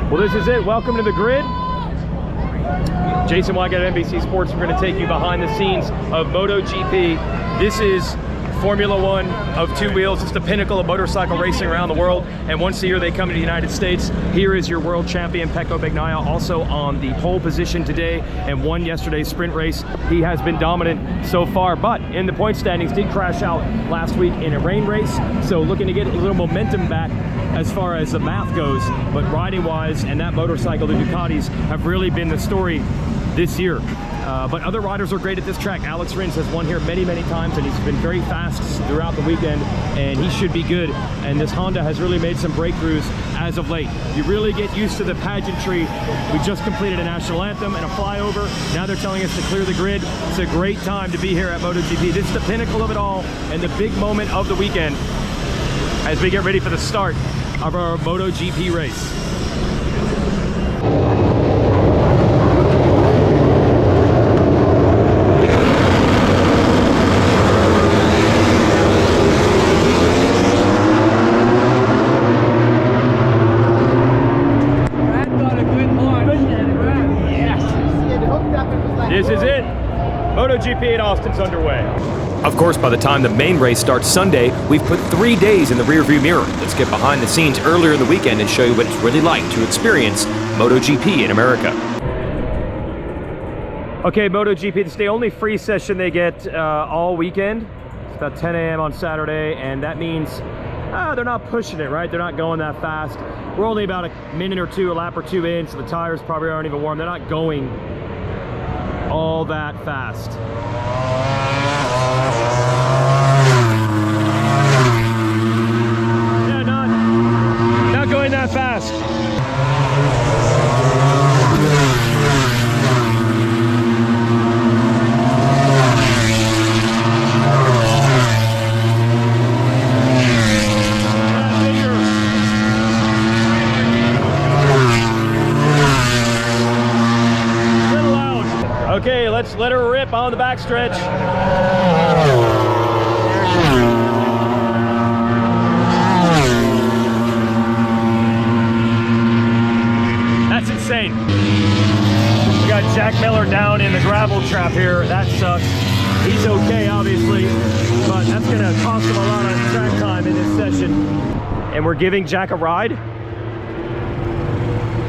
Well, this is it. Welcome to the grid. Jason Weigandt at NBC Sports. We're going to take you behind the scenes of MotoGP. This is Formula One of two wheels. It's the pinnacle of motorcycle racing around the world. And once a year they come to the United States. Here is your world champion, Pecco Bagnaia, also on the pole position today and won yesterday's sprint race. He has been dominant so far, but in the point standings did crash out last week in a rain race. So looking to get a little momentum back as far as the math goes. But riding wise, and that motorcycle, the Ducatis, have really been the story this year. But other riders are great at this track. Alex Rins has won here many, many times, and he's been very fast throughout the weekend, and he should be good. And this Honda has really made some breakthroughs as of late. You really get used to the pageantry. We just completed a national anthem and a flyover. Now they're telling us to clear the grid. It's a great time to be here at MotoGP. This is the pinnacle of it all and the big moment of the weekend as we get ready for the start of our MotoGP race. This is it. MotoGP at Austin's underway. Of course, by the time the main race starts Sunday, we've put 3 days in the rearview mirror. Let's get behind the scenes earlier in the weekend and show you what it's really like to experience MotoGP in America. Okay, MotoGP, this is the only free session they get all weekend. It's about 10 a.m. on Saturday, and that means they're not pushing it, right? They're not going that fast. We're only about a minute or two, a lap or two in, so the tires probably aren't even warm. They're not going all that fast. Yeah, not going that fast. Okay, let's let her rip on the backstretch. That's insane. We got Jack Miller down in the gravel trap here. That sucks. He's okay, obviously, but that's gonna cost him a lot of track time in this session. And we're giving Jack a ride.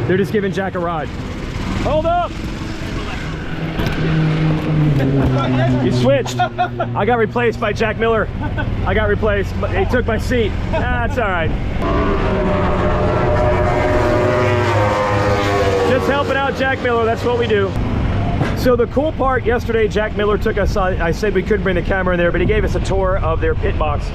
They're just giving Jack a ride. Hold up! You switched. I got replaced by Jack Miller. I got replaced. He took my seat. That's all right. Just helping out Jack Miller. That's what we do. So the cool part yesterday, Jack Miller took us. I said we couldn't bring the camera in there, but he gave us a tour of their pit box.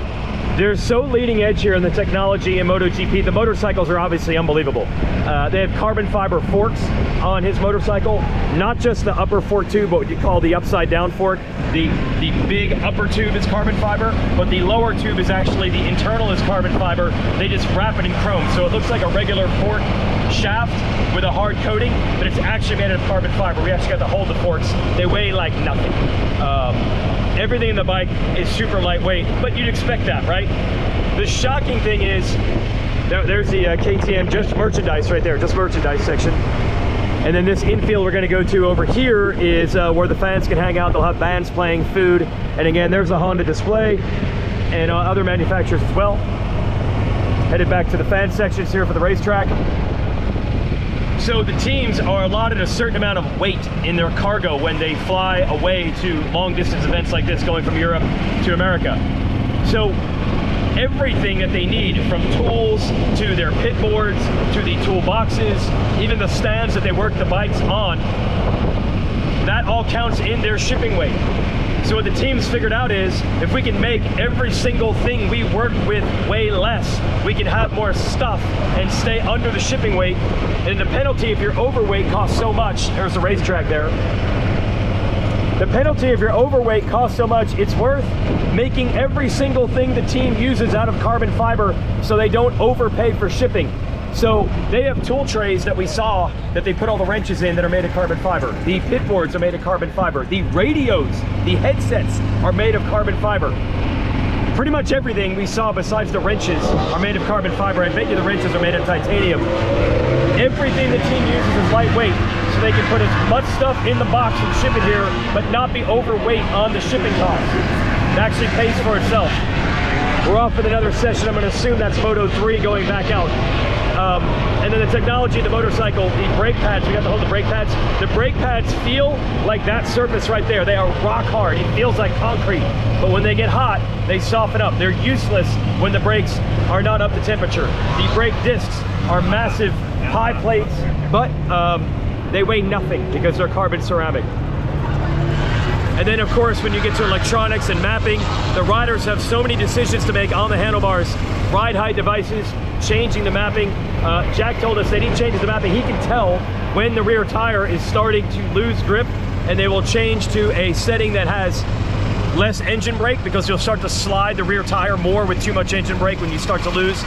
They're so leading edge here in the technology in MotoGP. The motorcycles are obviously unbelievable. They have carbon fiber forks on his motorcycle, not just the upper fork tube, but what you call the upside down fork. The big upper tube is carbon fiber, but the lower tube is actually, the internal is carbon fiber. They just wrap it in chrome, so it looks like a regular fork shaft with a hard coating, but it's actually made out of carbon fiber. We actually got to hold the forks. They weigh like nothing. Everything in the bike is super lightweight, but you'd expect that, right? The shocking thing is, there's the KTM just merchandise right there, just merchandise section. And then this infield we're gonna go to over here is where the fans can hang out. They'll have bands playing, food. And again, there's a Honda display and other manufacturers as well. Headed back to the fan sections here for the racetrack. So the teams are allotted a certain amount of weight in their cargo when they fly away to long distance events like this, going from Europe to America. So everything that they need, from tools to their pit boards to the toolboxes, even the stands that they work the bikes on, that all counts in their shipping weight. So what the team's figured out is, if we can make every single thing we work with weigh less, we can have more stuff and stay under the shipping weight. And the penalty if you're overweight costs so much. There's the racetrack there. The penalty if you're overweight costs so much, it's worth making every single thing the team uses out of carbon fiber so they don't overpay for shipping. So they have tool trays that we saw that they put all the wrenches in that are made of carbon fiber. The pit boards are made of carbon fiber. The radios, the headsets are made of carbon fiber. Pretty much everything we saw besides the wrenches are made of carbon fiber. I bet you the wrenches are made of titanium. Everything the team uses is lightweight, so they can put as much stuff in the box and ship it here, but not be overweight on the shipping cost. It actually pays for itself. We're off with another session. I'm going to assume that's Moto 3 going back out. And then the technology of the motorcycle, the brake pads, we got to hold the brake pads. The brake pads feel like that surface right there. They are rock hard. It feels like concrete. But when they get hot, they soften up. They're useless when the brakes are not up to temperature. The brake discs are massive, high plates, but they weigh nothing because they're carbon ceramic. And then of course, when you get to electronics and mapping, the riders have so many decisions to make on the handlebars. Ride height devices, changing the mapping. Jack told us that he changes the mapping. He can tell when the rear tire is starting to lose grip, and they will change to a setting that has less engine brake, because you'll start to slide the rear tire more with too much engine brake when you start to lose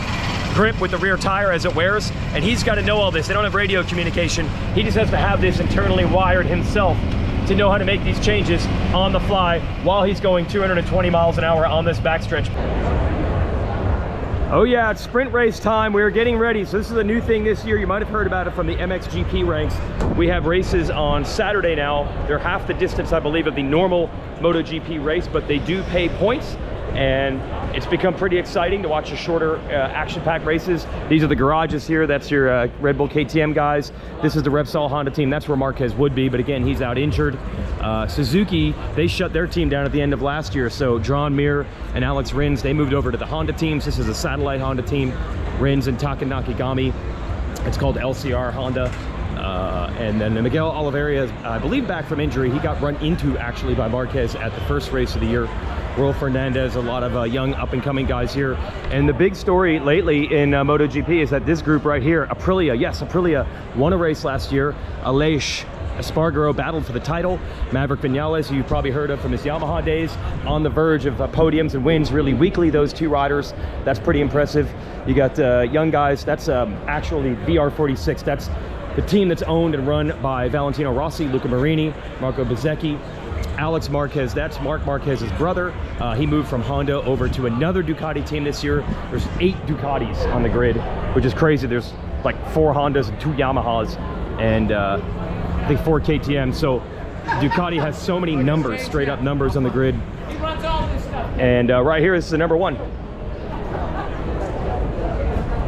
grip with the rear tire as it wears. And he's got to know all this. They don't have radio communication. He just has to have this internally wired himself to know how to make these changes on the fly while he's going 220 miles an hour on this backstretch. Oh yeah, it's sprint race time. We're getting ready. So this is a new thing this year. You might have heard about it from the MXGP ranks. We have races on Saturday now. They're half the distance, I believe, of the normal MotoGP race, but they do pay points. And it's become pretty exciting to watch the shorter action-packed races. These are the garages here. That's your Red Bull KTM guys. This is the Repsol Honda team. That's where Marquez would be, but again, he's out injured. Suzuki, they shut their team down at the end of last year. So John Mir and Alex Rins, they moved over to the Honda teams. This is a satellite Honda team. Rins and Taka Nakagami. It's called LCR Honda. And then Miguel Oliveira, I believe, back from injury. He got run into actually by Marquez at the first race of the year. Will Fernandez, a lot of young up-and-coming guys here. And the big story lately in MotoGP is that this group right here, Aprilia, yes, Aprilia won a race last year. Aleix Espargaro battled for the title. Maverick Vinales, who you've probably heard of from his Yamaha days, on the verge of podiums and wins really weekly, those two riders. That's pretty impressive. You got young guys. That's actually VR46. That's the team that's owned and run by Valentino Rossi, Luca Marini, Marco Bezzecchi. Alex Marquez, that's Marc Marquez's brother. He moved from Honda over to another Ducati team this year. There's 8 Ducatis on the grid, which is crazy. There's like 4 Hondas and 2 Yamahas, and I think 4 KTM. So Ducati has so many numbers, straight up numbers on the grid. And right here is the number 1.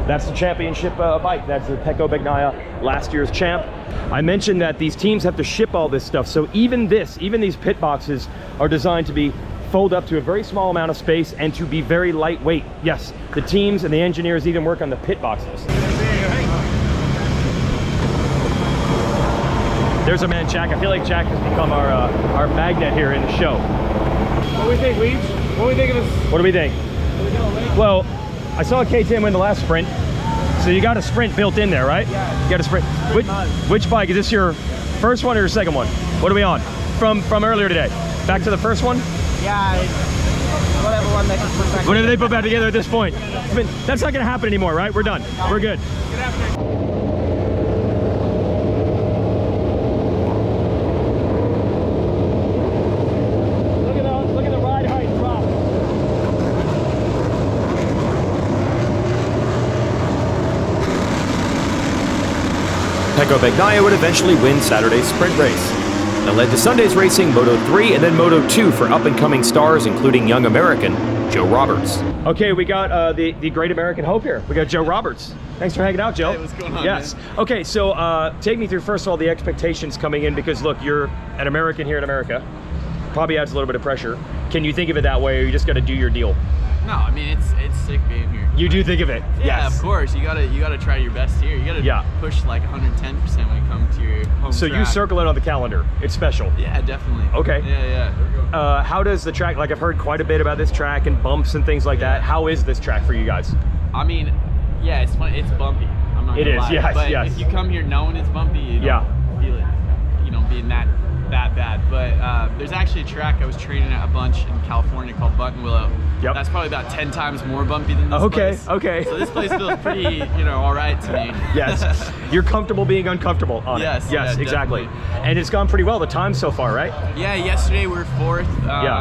That's the championship bike. That's the Pecco Bagnaia, last year's champ. I mentioned that these teams have to ship all this stuff. So even these pit boxes are designed to be fold up to a very small amount of space and to be very lightweight. Yes, the teams and the engineers even work on the pit boxes. There's our man Jack. I feel like Jack has become our magnet here in the show. What do we think, Weege? What do we think of this? What do we think? Well, I saw KTM win the last sprint, so you got a sprint built in there, right? Yeah. You got a sprint. Which bike? Is this your first one or your second one? What are we on? From earlier today? Back to the first one? Yeah, whatever one they can put back. Whatever they put back together at this point. I mean, that's not going to happen anymore, right? We're done. We're good. Good afternoon. Look at the ride height drop. Pecco Bagnaia would eventually win Saturday's sprint race. That led to Sunday's racing Moto 3 and then Moto 2 for up-and-coming stars, including young American Joe Roberts. Okay, we got the Great American Hope here. We got Joe Roberts. Thanks for hanging out, Joe. Hey, what's going on, Yes. man? Okay, so take me through, first of all, the expectations coming in, because look, you're an American here in America. Probably adds a little bit of pressure. Can you think of it that way, or you just got to do your deal? No, I mean it's sick being here. You do think of it? Yeah, Yes. of course. You gotta try your best here. You gotta push like 110% when it comes to your home So track. you circle it on the calendar. It's special. Yeah, definitely. Okay. Yeah. How does the track, like I've heard quite a bit about this track and bumps and things like that. How is this track for you guys? I mean, yeah, it's fun. It's bumpy. I'm not It gonna is, lie. yes, But yes. if you come here knowing it's bumpy, you don't feel it. You know, being that that bad, but there's actually a track I was training at a bunch in California called Buttonwillow. Yep. That's probably about 10 times more bumpy than this place. Okay. So this place feels pretty, you know, all right to me. Yes. You're comfortable being uncomfortable on Yes, it. Yes, yeah, exactly. definitely. And it's gone pretty well, the time so far, right? Yeah, yesterday we were 4th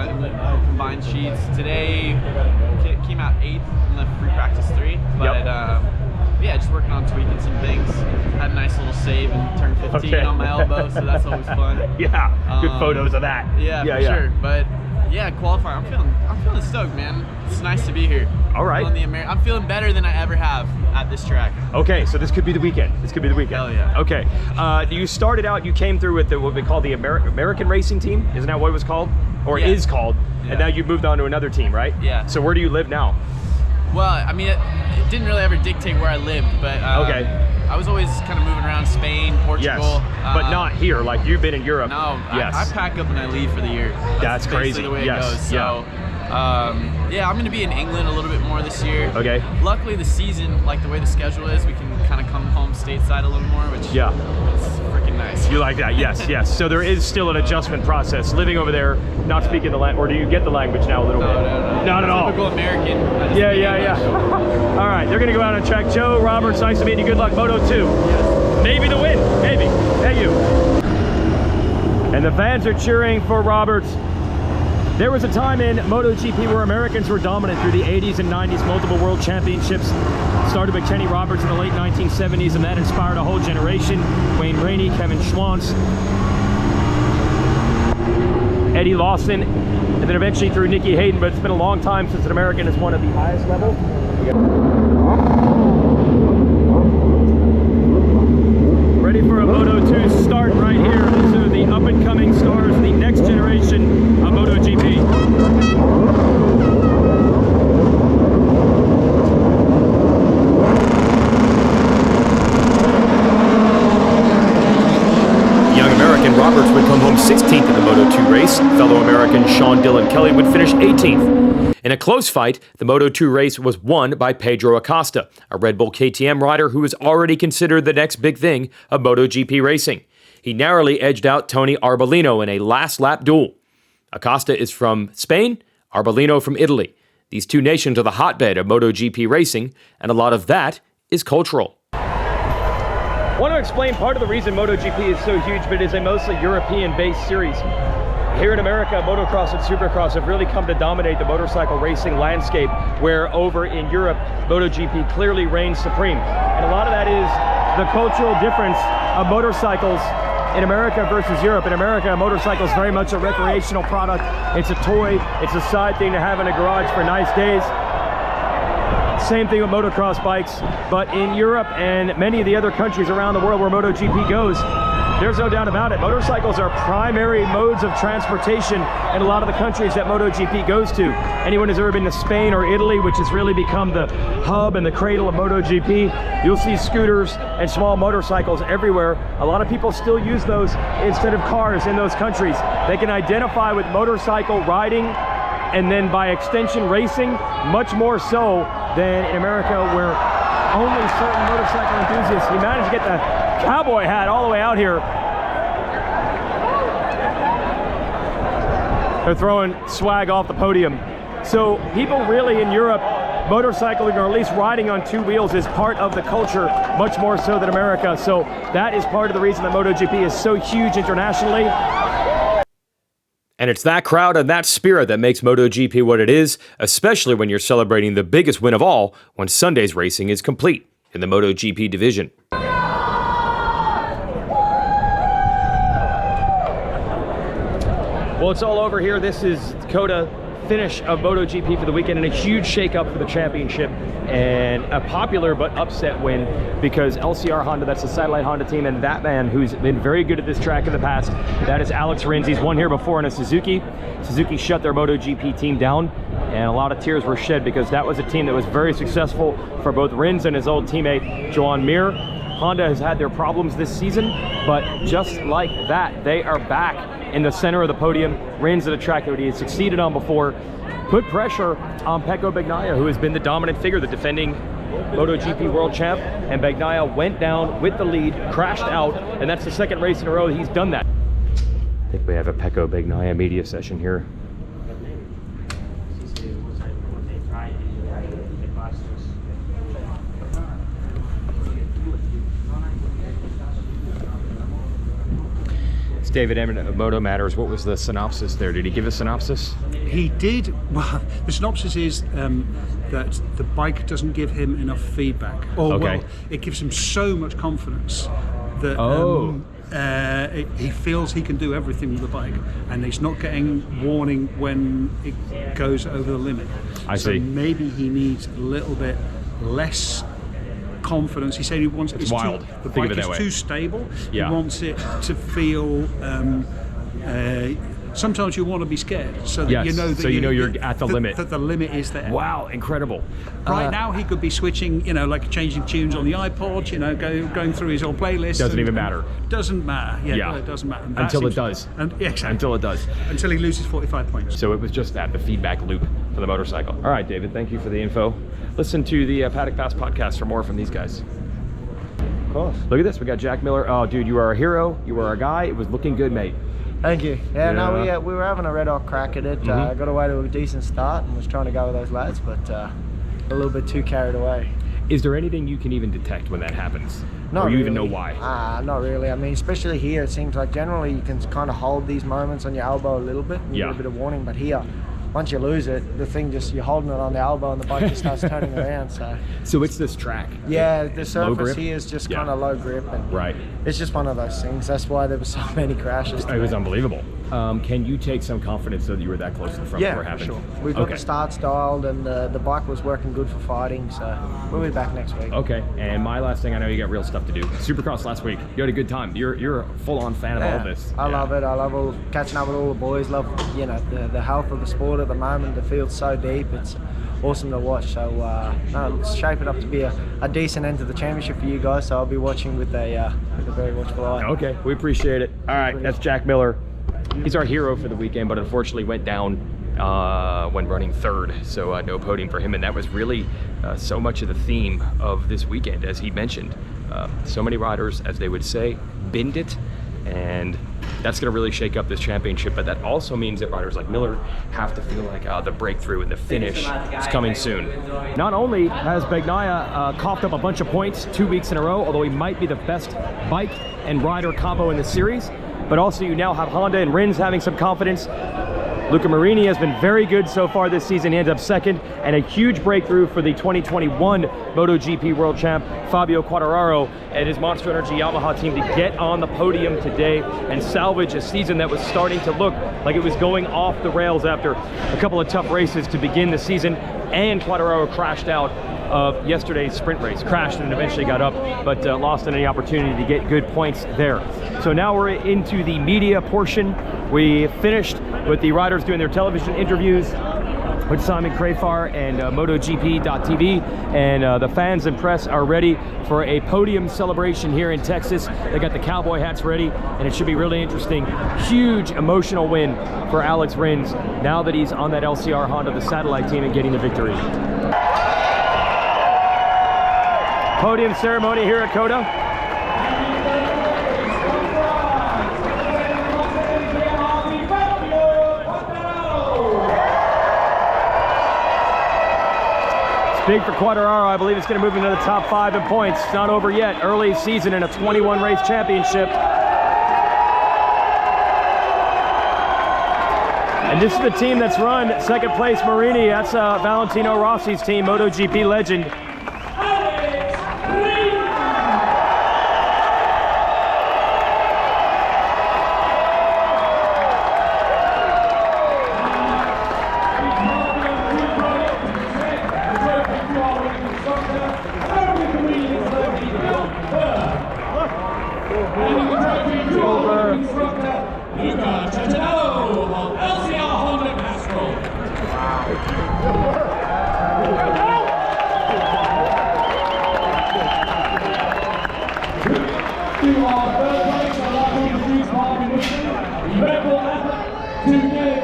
in the combined sheets. Today came out 8th in the free practice 3. But yeah, just working on tweaking some things. Had a nice little save and turned 15 on my elbow, so that's always fun. Yeah, good photos of that. Yeah, for sure. But yeah, qualifying, I'm feeling stoked, man. It's nice to be here. All right. I'm feeling better than I ever have at this track. Okay, so this could be the weekend. Hell yeah. Okay, you started out, you came through with what we call the American racing team. Isn't that what it was called? Or is called. Yeah. And now you've moved on to another team, right? Yeah. So where do you live now? Well, I mean, it didn't really ever dictate where I lived, but I was always kind of moving around Spain, Portugal. Yes, but not here, like you've been in Europe. No, yes. I pack up and I leave for the year. That's crazy. The way yes. it goes. So, yeah, I'm going to be in England a little bit more this year. Okay. Luckily, the season, like the way the schedule is, we can kind of come home stateside a little more, which is freaking nice. You like that? Yes, yes. So there is still an adjustment process. Living over there, not speaking the language, or do you get the language now a little bit? No. Not at all. Typical American. Yeah. All right, they're going to go out on track. Joe Roberts, nice to meet you. Good luck, Moto 2. Yes. Maybe the win, maybe. Hey, you. And the fans are cheering for Roberts. There was a time in MotoGP where Americans were dominant through the 80s and 90s, multiple world championships. Started with Kenny Roberts in the late 1970s, and that inspired a whole generation. Wayne Rainey, Kevin Schwantz, Eddie Lawson, and then eventually through Nicky Hayden, but it's been a long time since an American has won at the highest level. Ready for a Moto 2 start right here. These are the up-and-coming stars, the next generation of MotoGP. Young American Roberts would come home 16th in the Moto2 race. Fellow American Sean Dillon Kelly would finish 18th. In a close fight, the Moto2 race was won by Pedro Acosta, a Red Bull KTM rider who is already considered the next big thing of MotoGP racing. He narrowly edged out Tony Arbolino in a last-lap duel. Acosta is from Spain, Arbolino from Italy. These two nations are the hotbed of MotoGP racing, and a lot of that is cultural. I want to explain part of the reason MotoGP is so huge, but it is a mostly European-based series. Here in America, motocross and supercross have really come to dominate the motorcycle racing landscape, where over in Europe, MotoGP clearly reigns supreme. And a lot of that is the cultural difference of motorcycles in America versus Europe. In America, a motorcycle is very much a recreational product. It's a toy. It's a side thing to have in a garage for nice days. Same thing with motocross bikes. But in Europe and many of the other countries around the world where MotoGP goes, there's no doubt about it. Motorcycles are primary modes of transportation in a lot of the countries that MotoGP goes to. Anyone who's ever been to Spain or Italy, which has really become the hub and the cradle of MotoGP, you'll see scooters and small motorcycles everywhere. A lot of people still use those instead of cars in those countries. They can identify with motorcycle riding and then by extension racing, much more so than in America, where only certain motorcycle enthusiasts. He managed to get the cowboy hat all the way out here. They're throwing swag off the podium. So people really in Europe, motorcycling or at least riding on two wheels is part of the culture, much more so than America. So that is part of the reason that MotoGP is so huge internationally. And it's that crowd and that spirit that makes MotoGP what it is, especially when you're celebrating the biggest win of all when Sunday's racing is complete in the MotoGP division. Well, it's all over here. This is Dakota finish of MotoGP for the weekend, and a huge shakeup for the championship, and a popular but upset win because LCR Honda, that's the satellite Honda team, and that man who's been very good at this track in the past, that is Alex Rins. He's won here before in a Suzuki. Suzuki shut their MotoGP team down, and a lot of tears were shed because that was a team that was very successful for both Rins and his old teammate Joan Mir. Honda has had their problems this season, but just like that, they are back in the center of the podium. Rins at a track that he had succeeded on before, put pressure on Pecco Bagnaia, who has been the dominant figure, the defending MotoGP world champ, and Bagnaia went down with the lead, crashed out, and that's the second race in a row he's done that. I think we have a Pecco Bagnaia media session here. It's David Emmett of Moto Matters. What was the synopsis there? Did he give a synopsis? He did. Well, the synopsis is that the bike doesn't give him enough feedback. Or, Okay. well, it gives him so much confidence that he feels he can do everything with the bike, and he's not getting warning when it goes over the limit. I so see. maybe he needs a little bit less confidence. He said he wants It's wild. the Think of bike it that is way. too stable. Yeah. He wants it to feel. Sometimes you want to be scared, so that Yes, you know that so you know you're at the limit. That the limit is there. Wow, incredible. Right now, he could be switching, like changing tunes on the iPod, going through his old playlist. Doesn't even matter. Doesn't matter. Yeah, Yeah. no, it doesn't matter. And that Until it seems- does. Yeah, exactly. Until it does. Until he loses 45 points. So it was just that, the feedback loop for the motorcycle. All right, David, thank you for the info. Listen to the Paddock Pass podcast for more from these guys. Of course. Look at this, we got Jack Miller. Oh, dude, you are a hero. You are a guy. It was looking good, mate. Thank you. Yeah, no, Yeah. we were having a red hot crack at it. Got away to a decent start and was trying to go with those lads, but a little bit too carried away. Is there anything you can even detect when that happens? Not or you really. even know why? Not really. I mean, especially here, it seems like generally you can kind of hold these moments on your elbow a little bit and Yeah. get a bit of warning, but here, once you lose it, the thing just, you're holding it on the elbow and the bike just starts turning around, so. So it's this track. Yeah, the low surface grip? here is just Yeah. kind of low grip, and Right. it's just one of those things. That's why there were so many crashes It was today. unbelievable. Can you take some confidence that you were that close to the front Yeah, before it for happened? sure. We've got Okay. the start dialed, and the bike was working good for fighting, so we'll be back next week. Okay, and my last thing, I know you got real stuff to do. Supercross last week, you had a good time. You're a full-on fan of all this. I love it. I love catching up with all the boys. Love the health of the sport at the moment. The field's so deep. It's awesome to watch. So no, it's shaping up to be a decent end to the championship for you guys. So I'll be watching with a very watchful eye. Okay, we appreciate it. All right, that's Jack Miller. He's our hero for the weekend, but unfortunately went down when running third, so no podium for him. And that was really so much of the theme of this weekend, as he mentioned. So many riders, as they would say, binned it, and that's going to really shake up this championship. But that also means that riders like Miller have to feel like the breakthrough and the finish is coming soon. Not only has Bagnaia coughed up a bunch of points 2 weeks in a row, although he might be the best bike and rider combo in the series, but also you now have Honda and Rins having some confidence. Luca Marini has been very good so far this season. He ends up second, and a huge breakthrough for the 2021 MotoGP World Champ Fabio Quartararo and his Monster Energy Yamaha team to get on the podium today and salvage a season that was starting to look like it was going off the rails after a couple of tough races to begin the season. And Quartararo crashed out of yesterday's sprint race, crashed and eventually got up, but lost any opportunity to get good points there. So now we're into the media portion. We finished with the riders doing their television interviews with Simon Crafar and MotoGP.tv, and the fans and press are ready for a podium celebration here in Texas. They got the cowboy hats ready, and it should be really interesting. Huge emotional win for Alex Rins now that he's on that LCR Honda, the satellite team, and getting the victory. Podium ceremony here at COTA. Big for Quartararo. I believe it's going to move into the top 5 in points. It's not over yet. Early season in a 21 race championship. And this is the team that's run second place Marini. That's Valentino Rossi's team, MotoGP legend.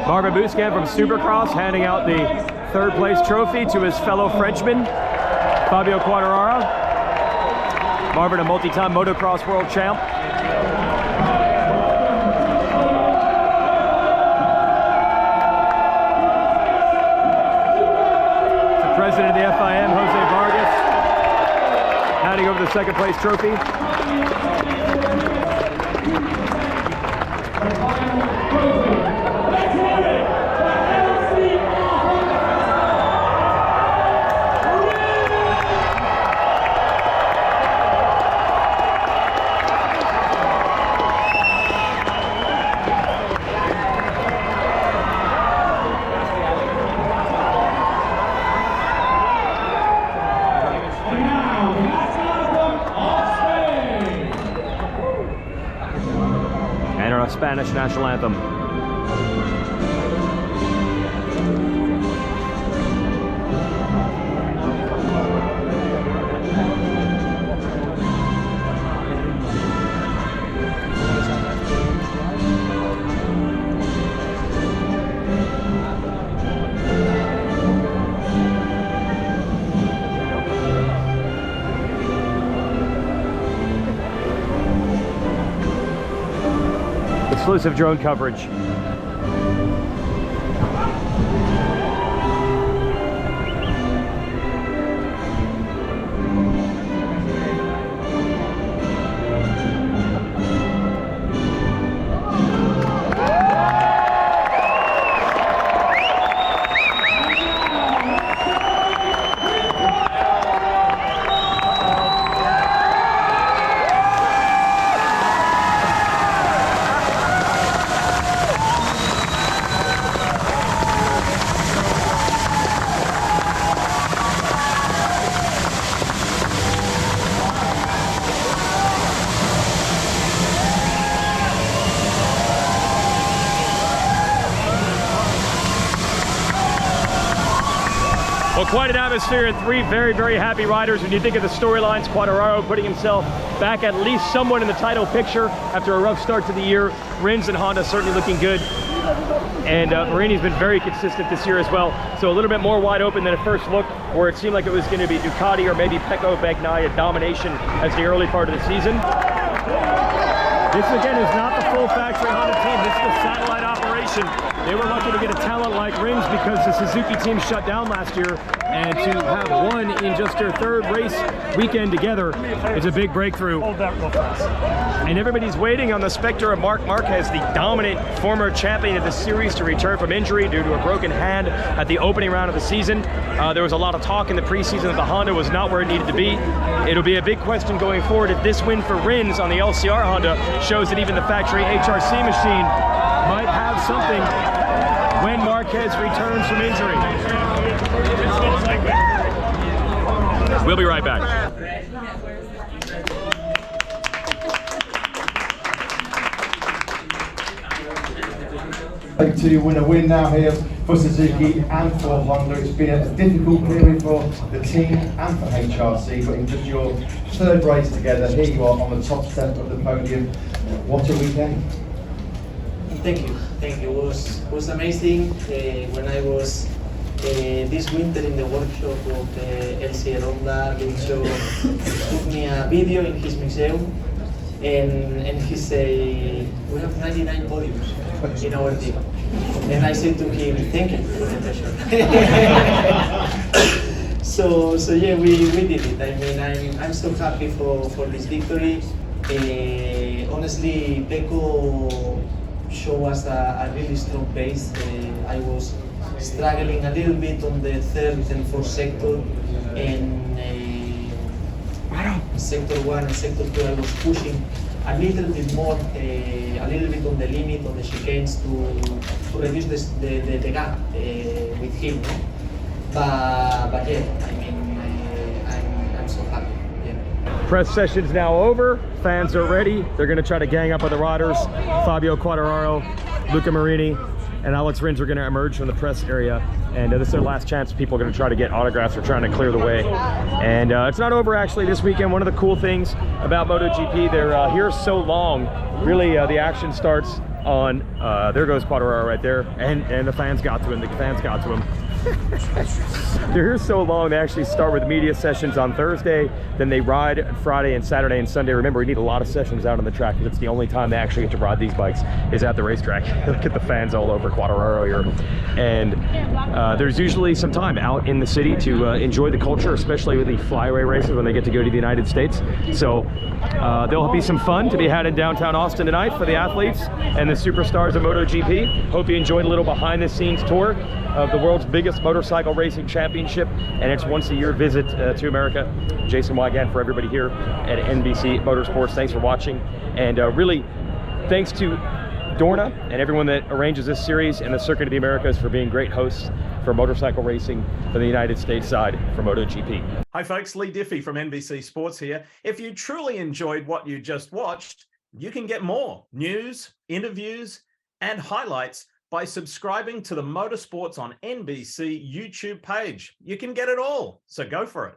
Marvin Bousquet from Supercross handing out the third place trophy to his fellow Frenchman, Fabio Quartararo. Marvin, a multi-time motocross world champ. president of the FIM, Jose Vargas, handing over the second place trophy. Spanish national anthem. Exclusive drone coverage. Well, quite an atmosphere and three very, very happy riders. When you think of the storylines, Quartararo putting himself back at least somewhat in the title picture after a rough start to the year. Rins and Honda certainly looking good. And Marini's been very consistent this year as well. So a little bit more wide open than at first look, where it seemed like it was going to be Ducati or maybe Pecco Bagnaia domination as the early part of the season. This again is not the full factory Honda team. This is a satellite operation. They were lucky to get a talent like Rins because the Suzuki team shut down last year, and to have won in just their third race weekend together is a big breakthrough. Hold that real fast. And everybody's waiting on the specter of Marc Marquez, the dominant former champion of the series, to return from injury due to a broken hand at the opening round of the season. There was a lot of talk in the preseason that the Honda was not where it needed to be. It'll be a big question going forward if this win for Rins on the LCR Honda shows that even the factory HRC machine might have something when Marquez returns from injury. We'll be right back. To win a win now here for Suzuki and for Honda. It's been a difficult period for the team and for HRC, but in just your third race together, here you are on the top step of the podium. What a weekend. Thank you. It was amazing. When I was this winter in the workshop of LCR Honda, Lucho took me a video in his museum, and he said, we have 99 podiums in our team. And I said to him, thank you for the pressure. so yeah, we did it. I mean, I'm so happy for this victory. Honestly, Pecco showed us a really strong pace. I was struggling a little bit on the third and fourth sector, and sector 1 and sector 2 I was pushing a little bit more, a little bit on the limit on the chicanes to reduce the gap with him. No? But yeah, I mean, I'm so happy. Yeah. Press session's now over. Fans are ready. They're going to try to gang up on the riders. Fabio Quartararo, Luca Marini, and Alex Rins are going to emerge from the press area. And this is their last chance. People are going to try to get autographs. They're trying to clear the way. And it's not over, actually, this weekend. One of the cool things about MotoGP, they're here so long. Really, the action starts on, there goes Quartararo right there. And the fans got to him. The fans got to him. They're here so long, they actually start with media sessions on Thursday, then they ride Friday and Saturday and Sunday. Remember, we need a lot of sessions out on the track because it's the only time they actually get to ride these bikes is at the racetrack. Look at the fans all over Quadraro here. And there's usually some time out in the city to enjoy the culture, especially with the flyaway races when they get to go to the United States. So there'll be some fun to be had in downtown Austin tonight for the athletes and the superstars of MotoGP. Hope you enjoyed a little behind the scenes tour of the world's biggest motorcycle racing championship and its once a year visit to America. Jason Weigandt for everybody here at NBC Motorsports. Thanks for watching, and really thanks to Dorna and everyone that arranges this series and the Circuit of the Americas for being great hosts for motorcycle racing for the United States side for MotoGP. Hi folks, Lee Diffie from NBC Sports here. If you truly enjoyed what you just watched, you can get more news, interviews, and highlights by subscribing to the Motorsports on NBC YouTube page. You can get it all, so go for it.